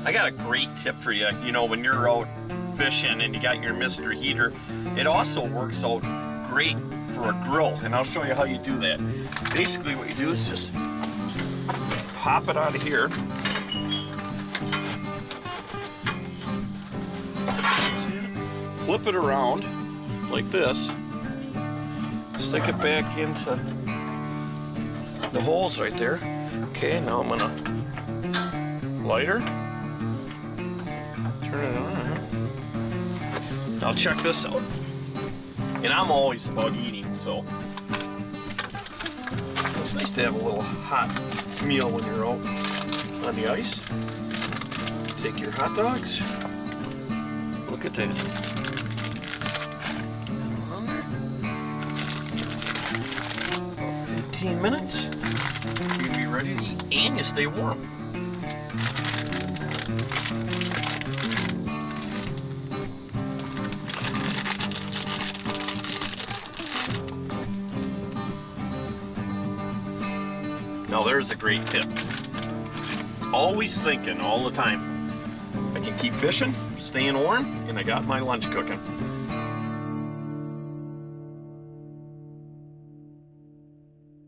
I got a great tip for you. You know, when you're out fishing and you got your Mr. Heater, it also works out great for a grill, and I'll show you how you do that. Basically what you do is just pop it out of here. Flip it around like this. Stick it back into the holes right there. Okay, now I'm gonna lighter. Turn it on. Now check this out. And I'm always about eating, so it's nice to have a little hot meal when you're out on the ice. Take your hot dogs. Look at that. 15 minutes. You're gonna be ready to eat, and you stay warm. Now there's a great tip. Always thinking all the time. I can keep fishing, staying warm, and I got my lunch cooking.